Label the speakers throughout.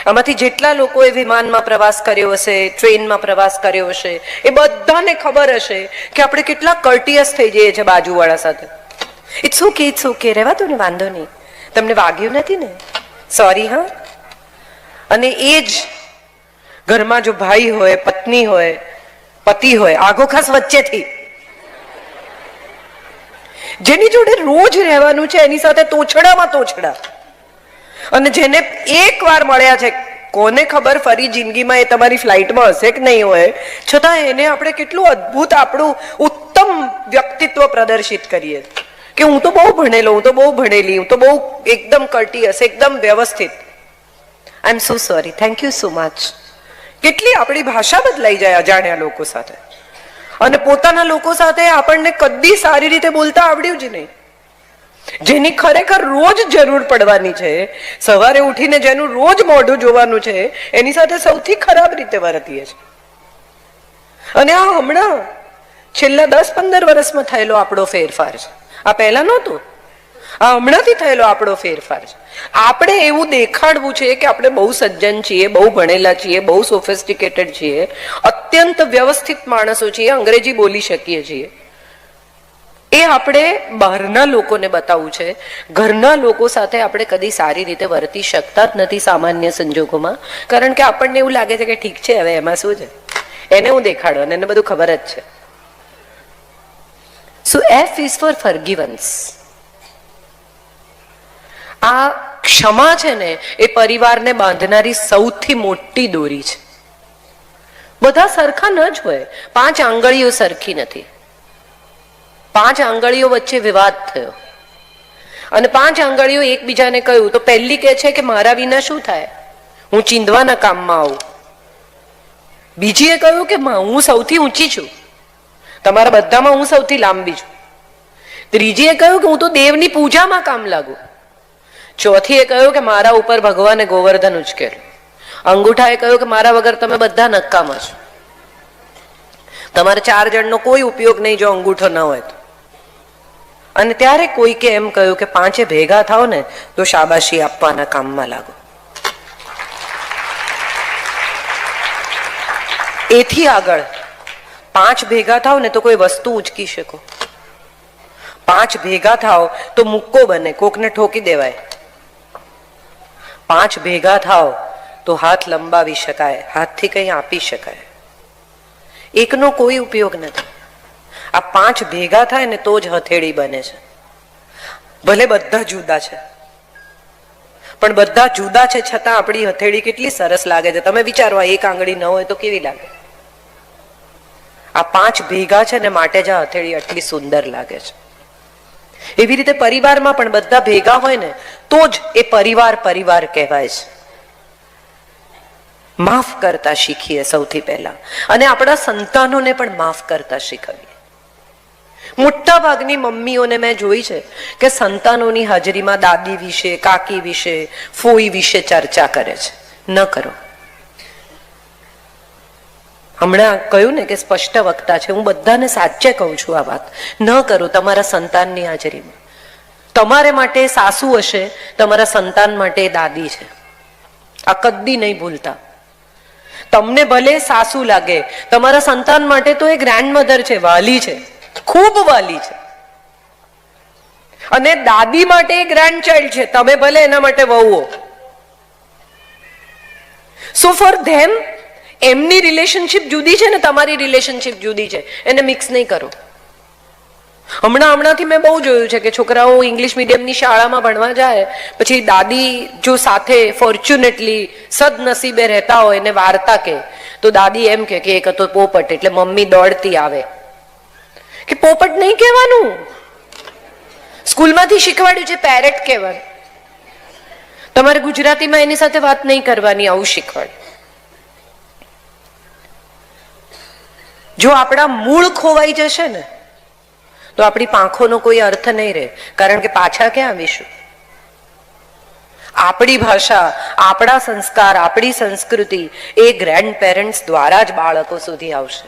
Speaker 1: આમાંથી જેટલા લોકોએ વિમાનમાં પ્રવાસ કર્યો હશે, ટ્રેનમાં પ્રવાસ કર્યો હશે, એ બધાને ખબર હશે કે આપણે કેટલા કર્ટિયસ થઈ જઈએ છીએ બાજુવાળા સાથે. ઇટ્સ ઓકે, રહેવા દો ને, વાંધો નહીં, તમને વાગ્યું નથી ને, સોરી હા. અને એ જ ઘરમાં જો ભાઈ હોય, પત્ની હોય, પતિ હોય, આગો ખાસ વચ્ચેથી, જેની જોડે રોજ રહેવાનું છે, એની સાથે તોછડામાં તોછડા, અને જેને એક વાર મળ્યા છે, કોને ખબર ફરી જિંદગીમાં એ તમારી ફ્લાઇટમાં હશે કે નહીં હોય, છતાં એને આપણે કેટલું અદ્ભુત આપણું ઉત્તમ વ્યક્તિત્વ પ્રદર્શિત કરીએ કે હું તો બહુ ભણેલો, હું તો બહુ ભણેલી, હું તો બહુ એકદમ કર્ટિયસ, એકદમ વ્યવસ્થિત. I am so sorry, thank you so much. કેટલી આપણી ભાષા બદલાઈ જાય અજાણ્યા લોકો સાથે, અને પોતાના લોકો સાથે આપણને કદી સારી રીતે બોલતા આવડ્યું જ નહીં. જેની ખરેખર રોજ જરૂર પડવાની છે, સવારે ઉઠીને જેનું રોજ મોઢું જોવાનું છે, એની સાથે સૌથી ખરાબ રીતે વર્તીએ છીએ. અને આ હમણાં છેલ્લા 10-15 વર્ષમાં થયેલો આપણો ફેરફાર છે. આ પહેલા નહોતું, આ હમણાંથી થયેલો આપણો ફેરફાર છે. આપણે એવું દેખાડવું છે કે આપણે બહુ સજ્જન છીએ, બહુ ભણેલા છીએ, બહુ સોફિસ્ટિકેટેડ છીએ, અત્યંત વ્યવસ્થિત માણસો છીએ, અંગ્રેજી બોલી શકીએ છીએ. એ આપણે બહારના લોકોને બતાવવું છે. ઘરના લોકો સાથે આપણે કદી સારી રીતે વર્તી શકતા જ નથી સામાન્ય સંજોગોમાં, કારણ કે આપણને એવું લાગે છે કે ઠીક છે, હવે એમાં શું છે, એને હું દેખાડો, અને એને બધું ખબર જ છે. સો F is for forgiveness. આ ક્ષમા છે ને, એ પરિવારને બાંધનારી સૌથી મોટી દોરી છે. બધા સરખા ન જ હોય, 5 આંગળીઓ સરખી નથી. 5 આંગળીઓ વચ્ચે વિવાદ થયો, અને 5 આંગળીઓ એકબીજાને કહ્યું, તો પહેલી કહે છે કે મારા વિના શું થાય, હું ચીંધવાના કામમાં આવું. બીજીએ કહ્યું કે હું સૌથી ઊંચી છું, તમારા બધામાં હું સૌથી લાંબી છું. ત્રીજીએ કહ્યું કે હું તો દેવની પૂજામાં કામ લાગુ. ચોથીએ કહ્યું કે મારા ઉપર ભગવાને ગોવર્ધન ઉચકેલું. અંગૂઠાએ કહ્યું કે મારા વગર તમે બધા નકામા છો, તમારે 4 જણનો કોઈ ઉપયોગ નહીં જો અંગૂઠો ન હોય તો. અને ત્યારે કોઈકે એમ કહ્યું કે 5 ભેગા થાવ ને તો શાબાશી આપવાના કામમાં લાગો. એથી આગળ 5 ભેગા થાવ ને તો કોઈ વસ્તુ ઉચકી શકો, 5 ભેગા થાવ તો મુક્કો બને, કોકને ઠોકી દેવાય. 5 ભેગા થાવ તો હાથ લંબાવી શકાય, હાથથી કંઈ આપી શકાય. એકનો કોઈ ઉપયોગ નથી. આ 5 ભેગા થાય ને તો જ હથેળી બને છે. ભલે બધા જુદા છે, પણ બધા જુદા છે છતાં આપણી હથેળી કેટલી સરસ લાગે છે. તમે વિચારો, એક આંગળી ન હોય તો કેવી લાગે. આ 5 ભેગા છે ને માટે જ આ હથેળી આટલી સુંદર લાગે છે. એવી રીતે પરિવારમાં પણ બધા ભેગા હોય ને તો જ એ પરિવાર પરિવાર કહેવાય છે. માફ કરતા શીખીએ સૌથી પહેલા, અને આપણા સંતાનોને પણ માફ કરતા શીખવીએ. મોટા ભાગની મમ્મીઓને મેં જોઈ છે કે સંતાનોની હાજરીમાં દાદી વિશે, કાકી વિશે, ફોઈ વિશે ચર્ચા કરે છે. ન કરો. હમણાં કહ્યું ને કે સ્પષ્ટ વક્તા છે, હું બધાને સાચે કહું છું આ વાત. ન કરો તમારા સંતાનની હાજરીમાં. તમારે માટે સાસુ હશે, તમારા સંતાન માટે દાદી છે. આ કદી નહીં ભૂલતા. તમને ભલે સાસુ લાગે, તમારા સંતાન માટે તો એ ગ્રેન્ડમધર છે, વાલી છે, ખૂબ વાલી છે. અને દાદી માટે એ ગ્રેન્ડ ચાઇલ્ડ છે, તમે ભલે એના માટે વહુઓ. સો ફોર ધેમ એમની રિલેશનશિપ જુદી છે ને તમારી રિલેશનશિપ જુદી છે, એને મિક્સ નહીં કરો. હમણાંથી મેં બહુ જોયું છે કે છોકરાઓ ઇંગ્લિશ મીડિયમની શાળામાં ભણવા જાય, પછી દાદી જો સાથે ફોર્ચ્યુનેટલી સદનસીબે રહેતા હોય એને વાર્તા કે, તો દાદી એમ કે એક હતો પોપટ, એટલે મમ્મી દોડતી આવે કે પોપટ નહીં કહેવાનું, સ્કૂલમાંથી શીખવાડ્યું છે પેરેટ કહેવાનું, તમારે ગુજરાતીમાં એની સાથે વાત નહીં કરવાની, આવું શીખવાડ્યું. જો આપણા મૂળ ખોવાઈ જશે ને તો આપણી પાંખોનો કોઈ અર્થ નહીં રહે, કારણ કે પાછા ક્યાં આવીશું? આપણી ભાષા, આપણા સંસ્કાર, આપણી સંસ્કૃતિ એ ગ્રેન્ડ પેરેન્ટ્સ દ્વારા જ બાળકો સુધી આવશે.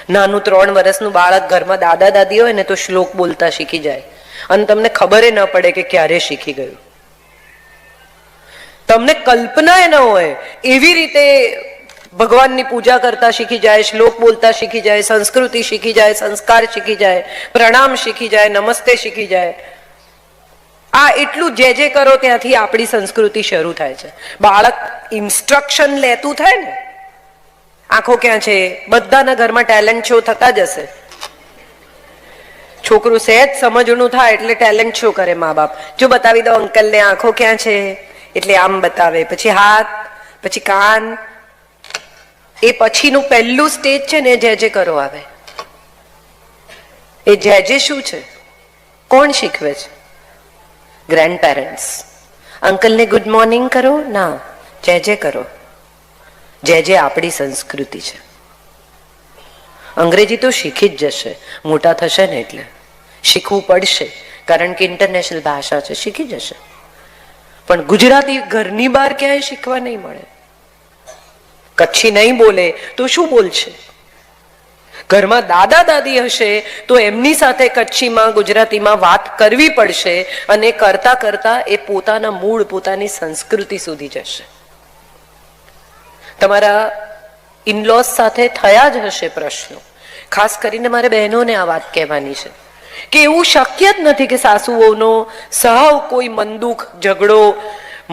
Speaker 1: નાનું 3 વર્ષનું બાળક ઘરમાં દાદા દાદી હોય ને તો શ્લોક બોલતા શીખી જાય, અને તમને ખબર ન પડે કે ક્યારે શીખી ગયું. તમને કલ્પના ન હોય એવી રીતે ભગવાનની પૂજા કરતા શીખી જાય, શ્લોક બોલતા શીખી જાય, સંસ્કૃતિ શીખી જાય, સંસ્કાર શીખી જાય, પ્રણામ શીખી જાય, નમસ્તે શીખી જાય. આ એટલું જે કરો ત્યાંથી આપણી સંસ્કૃતિ શરૂ થાય છે. બાળક ઇન્સ્ટ્રક્શન લેતું થાય ને, આંખો ક્યાં છે, બધાના ઘરમાં ટેલેન્ટ શો થતા જ હશે. છોકરું સહેજ સમજણું થાય એટલે ટેલેન્ટ શો કરે મા બાપ. જો બતાવી દો અંકલને આંખો ક્યાં છે, એટલે આમ બતાવે, પછી હાથ, પછી કાન. એ પછીનું પહેલું સ્ટેજ છે ને જે કરો આવે. એ જે શું છે, કોણ શીખવે છે? Grandparents. અંકલને ગુડ મોર્નિંગ કરો ના, જે કરો. જે આપણી સંસ્કૃતિ છે. અંગ્રેજી તો શીખી જ જશે, મોટા થશે ને એટલે શીખવું પડશે, કારણ કે ઇન્ટરનેશનલ ભાષા છે, શીખી જશે. પણ ગુજરાતી ઘરની બહાર ક્યાંય શીખવા નહીં મળે. કચ્છી નહીં બોલે તો શું બોલશે? ઘરમાં દાદા દાદી હશે તો એમની સાથે કચ્છીમાં ગુજરાતીમાં વાત કરવી પડશે, અને કરતા કરતા એ પોતાના મૂળ, પોતાની સંસ્કૃતિ સુધી જશે. તમારા ઇનલોઝ સાથે થયા જ હશે પ્રશ્નો. ખાસ કરીને મારે બહેનોને આ વાત કહેવાની છે કે એવું શક્ય જ નથી કે સાસુઓનો સાવ કોઈ મનદુખ, ઝઘડો,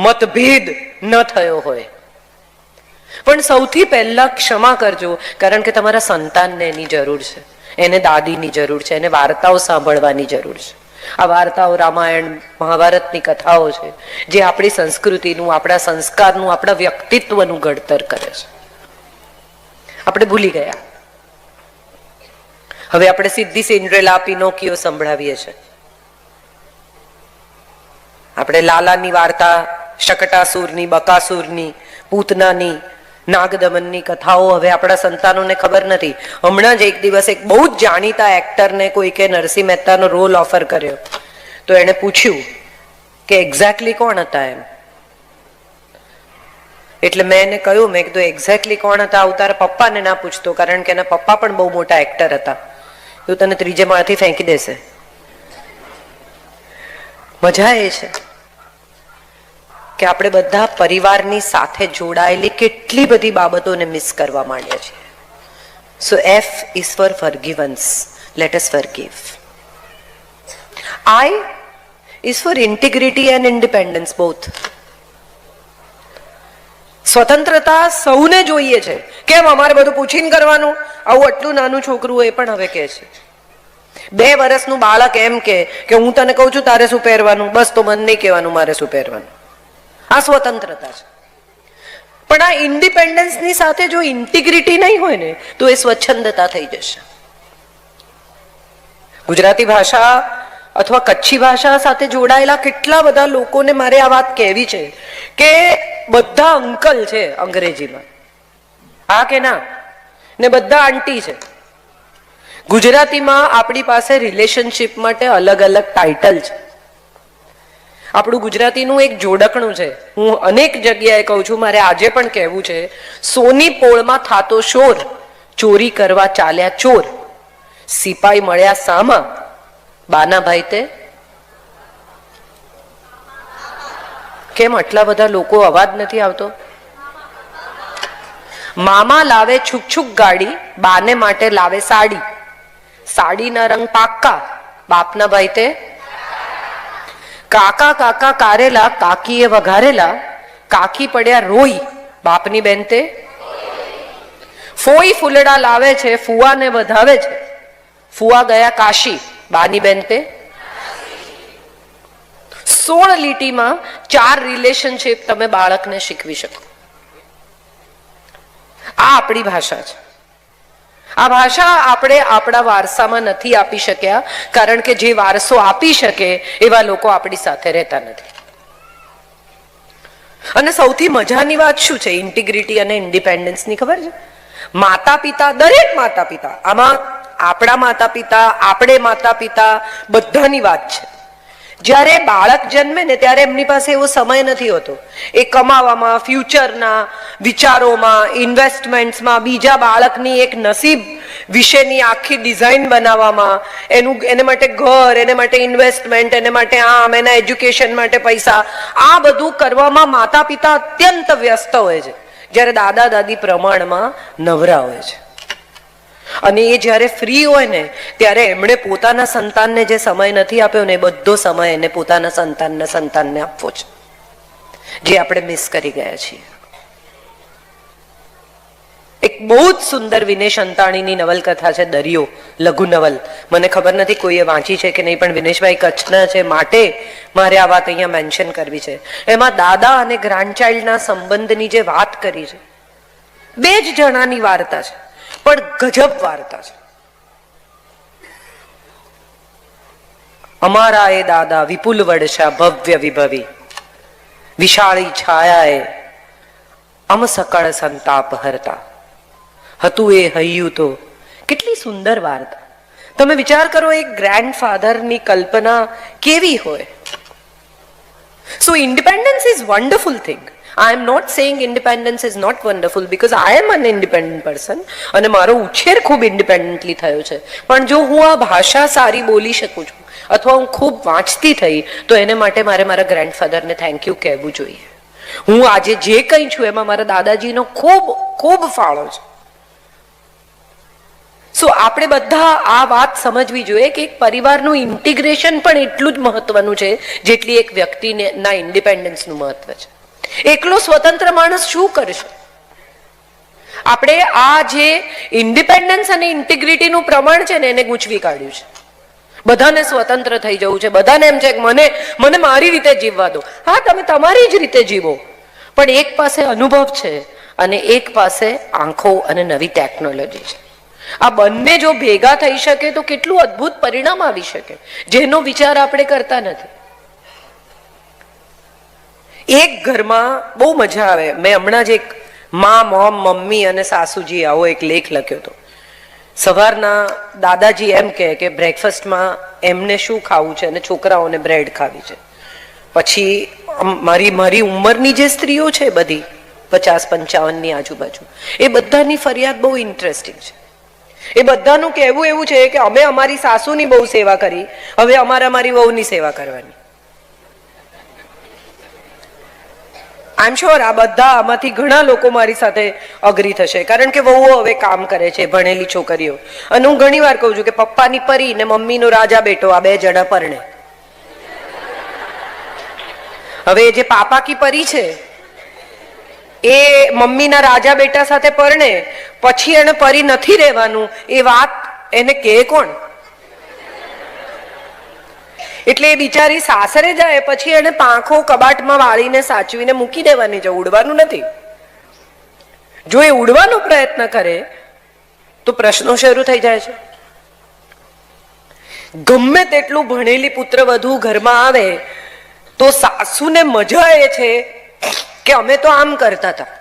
Speaker 1: મતભેદ ન થયો હોય. પણ સૌથી પહેલા ક્ષમા કરજો, કારણ કે તમારા સંતાનને એની જરૂર છે, એને દાદીની જરૂર છે, એને વાર્તાઓ સાંભળવાની જરૂર છે. આ વાર્તાઓ રામાયણ, મહાભારતની કથાઓ છે જે આપણી સંસ્કૃતિનું, આપણા સંસ્કારનું, આપણા વ્યક્તિત્વનું ઘડતર કરે છે. આપણે ભૂલી ગયા. હવે આપણે સીધી સિન્ડ્રેલા, પિનોકિયો સંભળાવીએ છીએ. આપણે લાલાની વાર્તા, શકટાસુરની, બકાસુરની, પૂતનાની, નાગદમનની કથાઓ હવે આપણા સંતાનોને ખબર નથી. હમણાં જ એક દિવસ એક બહુ જ જાણીતા એક્ટરને કોઈકે નરસિંહ મહેતાનો રોલ ઓફર કર્યો, તો એને પૂછ્યું કે એક્ઝેક્ટલી કોણ હતા એમ. એટલે મેં એને કહ્યું, મેં કીધું એક્ઝેક્ટલી કોણ હતા આવું તારા પપ્પાને ના પૂછતો, કારણ કે એના પપ્પા પણ બહુ મોટા એક્ટર હતા. એવું તને ત્રીજે માળથી ફેંકી દેશે. મજા એ છે કે આપણે બધા પરિવારની સાથે જોડાયેલી કેટલી બધી બાબતોને મિસ કરવા માંડ્યા છીએ. સો F is for forgivance. Let us forgive. I is for integrity and independence both. સ્વતંત્રતા સૌને જોઈએ છે. કેમ અમારે બધું પૂછીને કરવાનું? આવું આટલું નાનું છોકરું એ પણ હવે કહે છે. 2 વર્ષનું બાળક એમ કે હું તને કહું છું તારે શું પહેરવાનું, બસ તો મને નહીં કહેવાનું મારે શું પહેરવાનું. આ સ્વતંત્રતા છે. પણ આ ઇન્ડિપેન્ડન્સની સાથે જો ઇન્ટિગ્રિટી નહીં હોય ને તો એ સ્વચ્છંદતા થઈ જશે. ગુજરાતી ભાષા અથવા કચ્છી ભાષા સાથે જોડાયેલા કેટલા બધા લોકોને મારે આ વાત કહેવી છે કે બધા અંકલ છે અંગ્રેજીમાં, હા કે ના, ને બધા આંટી છે. ગુજરાતીમાં આપણી પાસે રિલેશનશિપ માટે અલગ અલગ ટાઇટલ છે. આપણું ગુજરાતીનું એક જોડકણું છે, હું અનેક જગ્યાએ કહું છું, મારે આજે પણ કહેવું છે. સોની પોળમાં થાતો શોર, ચોરી કરવા ચાલ્યા ચોર, સિપાઈ મળ્યા સામા, બાના ભાઈ તે. કેમ આટલા બધા લોકો અવાજ નથી આવતો? મામા લાવે છુક છુક ગાડી, બાને માટે લાવે સાડી, સાડીના રંગ પાક્કા, બાપના ભાઈ તે. કાકા કાકા કારેલા, કાકીએ વઘારેલા, કાકી પડ્યા રોઈ, બાપની બેન તે. ફોઈ ફૂલડા લાવે છે, ફુવાને વધાવે છે, ફુવા ગયા કાશી, બાની બેન તે. 16 લીટીમાં 4 રિલેશનશિપ તમે બાળકને શીખવી શકો. આ આપણી ભાષા છે. આ ભાષા આપણે આપણા વારસામાં નથી આપી શક્યા, કારણ કે જે વારસો આપી શકે એવા લોકો આપણી સાથે રહેતા નથી. અને સૌથી મજાની વાત શું છે ઇન્ટિગ્રિટી અને ઇન્ડિપેન્ડન્સની ખબર છે? માતા પિતા, દરેક માતા પિતા, આમાં આપણા માતા પિતા, આપણે માતા પિતા, બધાની વાત છે. જ્યારે બાળક જન્મે ને ત્યારે એમની પાસે એવો સમય નથી હોતો એ કમાવામાં, ફ્યુચરના વિચારોમાં, ઇન્વેસ્ટમેન્ટ્સમાં, બીજા બાળકની એક નસીબ વિશેની આખી ડિઝાઇન બનાવવામાં, એને માટે ઘર, એને માટે ઇન્વેસ્ટમેન્ટ, એને માટે આમ, એના એજ્યુકેશન માટે પૈસા, આ બધું કરવામાં માતા પિતા અત્યંત વ્યસ્ત હોય છે, જ્યારે દાદા દાદી પ્રમાણમાં નવરા હોય છે. અને એ જ્યારે ફ્રી હોય ને ત્યારે એમણે પોતાના સંતાનને જે સમય નથી આપ્યો ને એ બધો સમય એને પોતાના સંતાનને આપવો છે, જે આપણે મિસ કરી ગયા છીએ. એક બહુ જ સુંદર વિનેશ અંતાણીની નવલકથા છે દરિયો, લઘુ નવલ. મને ખબર નથી કોઈએ વાંચી છે કે નહીં, પણ વિનેશભાઈ કચ્છના છે માટે મારે આ વાત અહીંયા મેન્શન કરવી છે. એમાં દાદા અને ગ્રાન્ડચાઇલ્ડના સંબંધની જે વાત કરી છે, બે જ જણાની વાર્તા છે, પણ ગજબ વાર્તા છે. અમારા એ દાદા વિપુલ વડશા ભવ્ય વિભવી, વિશાળી છાયાએ અમ સકળ સંતાપ હરતા, હતું એ હૈયું તો. કેટલી સુંદર વાર્તા. તમે વિચાર કરો એક ગ્રેન્ડફાધરની કલ્પના કેવી હોય. So independence is wonderful thing. I am not saying independence is not wonderful because I am an independent person અને મારો ઉછેર ખૂબ ઇન્ડિપેન્ડન્ટલી થયો છે. પણ જો હું આ ભાષા સારી બોલી શકું છું અથવા હું ખૂબ વાંચતી થઈ તો એને માટે મારે મારા ગ્રેન્ડફાધરને થેન્ક યુ કહેવું જોઈએ. હું આજે જે કંઈ છું એમાં મારા દાદાજીનો ખૂબ ખૂબ ફાળો છે. સો આપણે બધા આ વાત સમજવી જોઈએ કે એક પરિવારનું ઇન્ટિગ્રેશન પણ એટલું જ મહત્વનું છે જેટલી એક વ્યક્તિના ઇન્ડિપેન્ડન્સનું મહત્વ છે. એકલો સ્વતંત્ર માણસ શું કરશે? આપણે આ જે ઇન્ડિપેન્ડન્સ અને ઇન્ટિગ્રિટીનું પ્રમાણ છે ને એને ગૂંચવી કાઢ્યું છે. બધાને સ્વતંત્ર થઈ જવું છે, બધાને એમ છે કે મને મારી રીતે જીવવા દો. હા, તમે તમારી જ રીતે જીવો, પણ એક પાસે અનુભવ છે અને એક પાસે આંખો અને નવી ટેકનોલોજી છે. આ બંને જો ભેગા થઈ શકે તો કેટલું અદ્ભુત પરિણામ આવી શકે, જેનો વિચાર આપણે કરતા નથી. એક ઘરમાં બહુ મજા આવે. મેં હમણાં જ એક મોમ, મમ્મી અને સાસુજી આવો એક લેખ લખ્યો હતો. સવારના દાદાજી એમ કહે કે બ્રેકફાસ્ટમાં એમને શું ખાવું છે અને છોકરાઓને બ્રેડ ખાવી છે. પછી મારી ઉંમરની જે સ્ત્રીઓ છે બધી 50-55ની આજુબાજુ, એ બધાની ફરિયાદ બહુ ઇન્ટરેસ્ટિંગ છે. એ બધાનું કહેવું એવું છે કે અમે અમારી સાસુની બહુ સેવા કરી, હવે અમારે અમારી વહુની સેવા કરવાની. આઈ એમ શ્યોર આ બધા આમાંથી ઘણા લોકો મારી સાથે અગ્રી થશે, કારણ કે વહુઓ હવે કામ કરે છે, ભણેલી છોકરીઓ. અને હું ઘણી વાર કહું છું કે પપ્પાની પરી ને મમ્મીનો રાજા બેટો આ બે જણા પરણે. હવે જે પાપા કી પરી છે એ મમ્મીના રાજા બેટા સાથે પરણે, પછી એને પરી નથી રહેવાનું એ વાત એને કહે કોણ? એટલે એ બિચારી સાસરે જાય પછી એને પાંખો કબાટમાં વાળીને સાચવીને મૂકી દેવાની છે, ઉડવાનું નથી. જો એ ઉડવાનો પ્રયત્ન કરે તો પ્રશ્નો શરૂ થઈ જાય છે. ગમે તેટલું ભણેલી પુત્રવધુ ઘરમાં આવે તો સાસુને મજા એ છે કે અમે તો આમ કરતા હતા,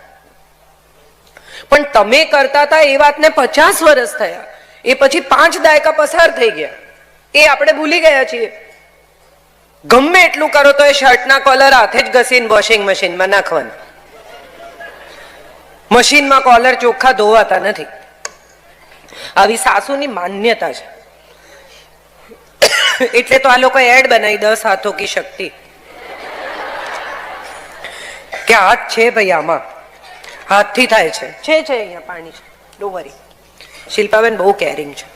Speaker 1: પણ તમે કરતા હતા એ વાતને 50 વર્ષ થયા, એ પછી 5 દાયકા પસાર થઈ ગયા, એ આપણે ભૂલી ગયા છીએ. ગમે એટલું કરો તો એ શર્ટના કોલર હાથે જ ઘસીને વોશિંગ મશીનમાં નાખવાના. મશીનમાં કોલર ચોખ્ખા ધોવાતા નથી. આવી સાસુની માન્યતા છે. એટલે તો આ લોકો એડ બનાવી 10 હાથો કી શક્તિ, કે હાથ છે ભાઈ, આમાં હાથથી થાય છે. અહીંયા પાણી છે, ડોન્ટ વરી. શિલ્પાબેન બહુ કેરિંગ છે.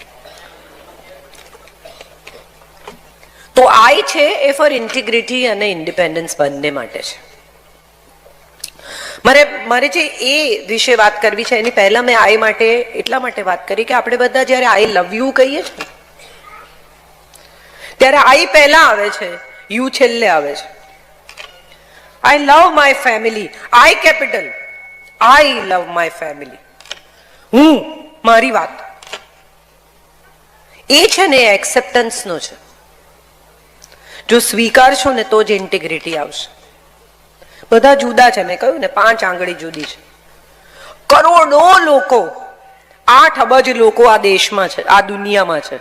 Speaker 1: તો આઈ છે એ ફોર ઇન્ટિગ્રિટી અને ઇન્ડિપેન્ડન્સ બંને માટે છે. મારે જે એ વિશે વાત કરવી છે એની પહેલા મેં આઈ માટે એટલા માટે વાત કરી કે આપણે બધા જ્યારે આઈ લવ યુ કહીએ છીએ ત્યારે આઈ પહેલા આવે છે, યુ છેલ્લે આવે છે. I love my family, I capital, I love my family. હું, મારી વાત એ છે ને એ એક્સેપ્ટન્સનો છે. જો સ્વીકારશો ને તો જ ઇન્ટિગ્રિટી આવશે. બધા જુદા છે, મેં કહ્યું ને 5 આંગળી જુદી છે. કરોડો લોકો, 8 અબજ લોકો આ દેશમાં છે, આ દુનિયામાં છે.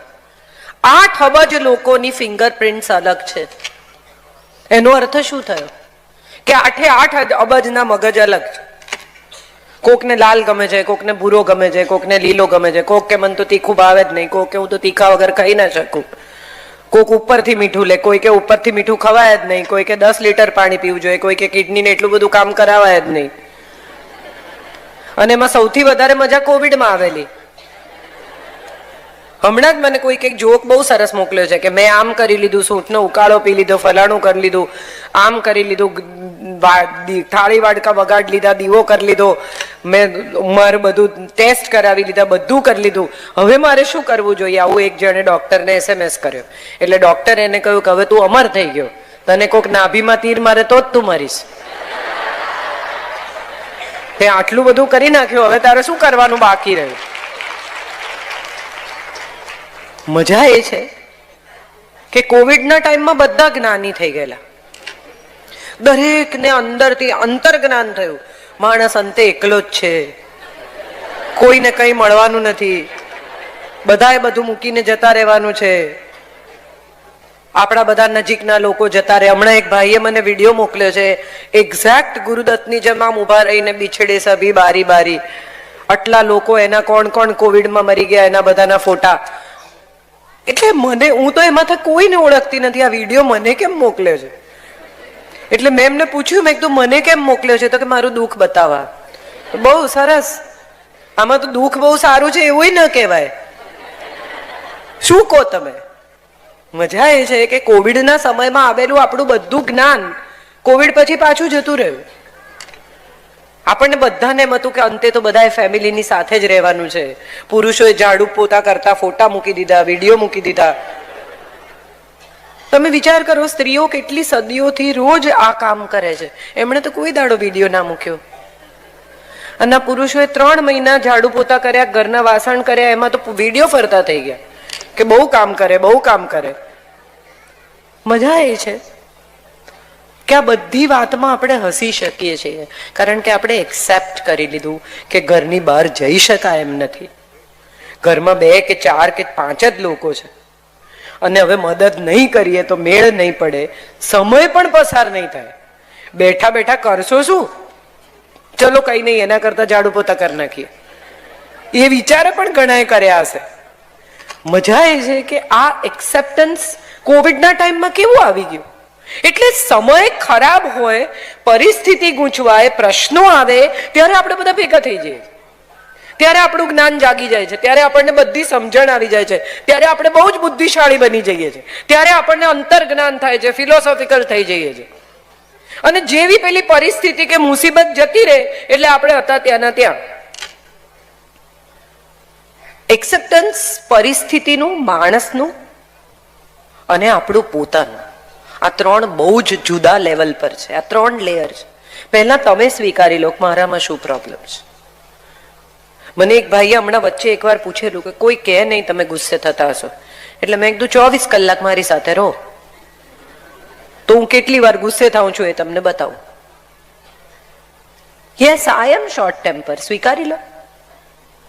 Speaker 1: 8 અબજ લોકોની ફિંગરપ્રિન્ટ્સ અલગ છે. એનો અર્થ શું થયો? કે 8 અબજના મગજ અલગ છે. કોકને લાલ ગમે છે, કોકને ભૂરો ગમે છે, કોકને લીલો ગમે છે, કોક કે મને તો તીખું ભાવે જ નહીં, કોક કે હું તો તીખા વગર ખાઈ ના શકું, કોક ઉપરથી મીઠું લે, કોઈ કે ઉપરથી મીઠું ખવાય જ નહીં, કોઈ કે 10 લીટર પાણી પીવું જોઈએ, કોઈ કે કિડનીને એટલું બધું કામ કરાવાય જ નહીં. અને એમાં સૌથી વધારે મજા કોવિડમાં આવેલી. હમણાં જ મને કોઈ એક જોક બહુ સરસ મોકલ્યો છે કે મેં આમ કરી લીધું, સૂંઠનો ઉકાળો પી લીધો, ફલાણું કરી લીધું, આમ કરી લીધું, થાળી વાડકા વગાડી લીધા, દીવો કરી લીધો, મેં મારે બધું ટેસ્ટ કરાવી લીધા, બધું કરી લીધું, હવે મારે શું કરવું જોઈએ? આવું એક જણે ડોક્ટરને SMS કર્યો. એટલે ડોક્ટરે એને કહ્યું કે હવે તું અમર થઈ ગયો, તને કોક નાભીમાં તીર મારે તો જ તું મરીશ. તે આટલું બધું કરી નાખ્યું, હવે તારે શું કરવાનું બાકી રહ્યું? મજા એ છે કે કોવિડના ટાઈમમાં બધા જ્ઞાની થઈ ગયેલા, દરેકને અંદરથી અંતર જ્ઞાન થયું. માણસ અંતે એકલો જ છે, કોઈને કંઈ મળવાનું નથી, બધાએ બધું મૂકીને જતા રહેવાનું છે. આપણા બધા નજીકના લોકો જતા રહે. હમણાં એક ભાઈએ મને વિડીયો મોકલ્યો છે, એક્ઝેક્ટ ગુરુદત્તની જેમ આમ ઉભા રહીને બિછડે સભી બારી બારી, આટલા લોકો, એના કોણ કોણ કોવિડમાં મરી ગયા, એના બધાના ફોટા. એટલે મને, હું તો એમાંથી કોઈને ઓળખતી નથી, આ વિડીયો મને કેમ મોકલ્યો છે? એટલે મેં એમને પૂછ્યું, મેં કીધું મને કેમ મોકલ્યો છે? તો કે મારું દુઃખ બતાવવા. બહુ સરસ. આમાં તો દુઃખ બહુ સારું છે એવું ન કહેવાય. શું કહો તમે? મજા એ છે કે કોવિડના સમયમાં આવેલું આપણું બધું જ્ઞાન કોવિડ પછી પાછું જતું રહ્યું. આપણને બધાને એમ હતું કે અંતે તો બધાએ ફેમિલીની સાથે જ રહેવાનું છે. પુરુષોએ ઝાડુ પોતા કરતા ફોટા મૂકી દીધા, વિડીયો મૂકી દીધા. તમે વિચાર કરો, સ્ત્રીઓ કેટલી સદીઓથી રોજ આ કામ કરે છે, એમણે તો કોઈ દાડો વિડીયો ના મૂક્યો. અને પુરુષોએ 3 મહિના ઝાડુ પોતા કર્યા, ઘરના વાસણ કર્યા, એમાં તો વિડીયો ફરતા થઈ ગયા કે બહુ કામ કરે, બહુ કામ કરે. મજા એ છે કે આ બધી વાતમાં આપણે હસી શકીએ છીએ, કારણ કે આપણે એક્સેપ્ટ કરી લીધું કે ઘરની બહાર જઈ શકાય એમ નથી. ઘરમાં 2 કે 4 કે 5 જ લોકો છે, અને હવે મદદ નહીં કરીએ તો મેળ નહીં પડે, સમય પણ પસાર નહીં થાય. બેઠા બેઠા કરશો શું? ચલો કઈ નહીં, એના કરતા ઝાડુ પોતા કરી નાખીએ. એ વિચારે પણ ઘણાએ કર્યા હશે. મજા એ છે કે આ એક્સેપ્ટન્સ કોવિડના ટાઈમમાં કેવું આવી ગયું. એટલે સમય ખરાબ હોય, પરિસ્થિતિ ગૂંચવાય, પ્રશ્નો આવે, ત્યારે આપણે બધા ભેગા થઈ જઈએ, ત્યારે આપણું જ્ઞાન જાગી જાય છે, ત્યારે આપણને બધી સમજણ આવી જાય છે, ત્યારે આપણે બહુ જ બુદ્ધિશાળી બની જઈએ છીએ, ત્યારે આપણને અંતર જ્ઞાન થાય છે, ફિલોસોફિકલ થઈ જઈએ છીએ. અને જેવી પેલી પરિસ્થિતિ કે મુસીબત જતી રહે એટલે આપણે હતા ત્યાંના ત્યાં. એક્સેપ્ટન્સ પરિસ્થિતિનું, માણસનું અને આપણું પોતાનું, આ 3 બહુ જ જુદા લેવલ પર છે. આ 3 લેયર છે. પહેલા તમે સ્વીકારી લો મારામાં શું પ્રોબ્લેમ છે. મને એક ભાઈએ હમણાં વચ્ચે એકવાર પૂછેલું કે કોઈ કહે નહીં તમે ગુસ્સે થતા હશો, એટલે મેં કીધું 24 કલાક મારી સાથે રહો તો હું કેટલી વાર ગુસ્સે થાઉં છું એ તમને બતાવું. યસ, આઈ એમ શોર્ટ ટેમ્પર, સ્વીકારી લો.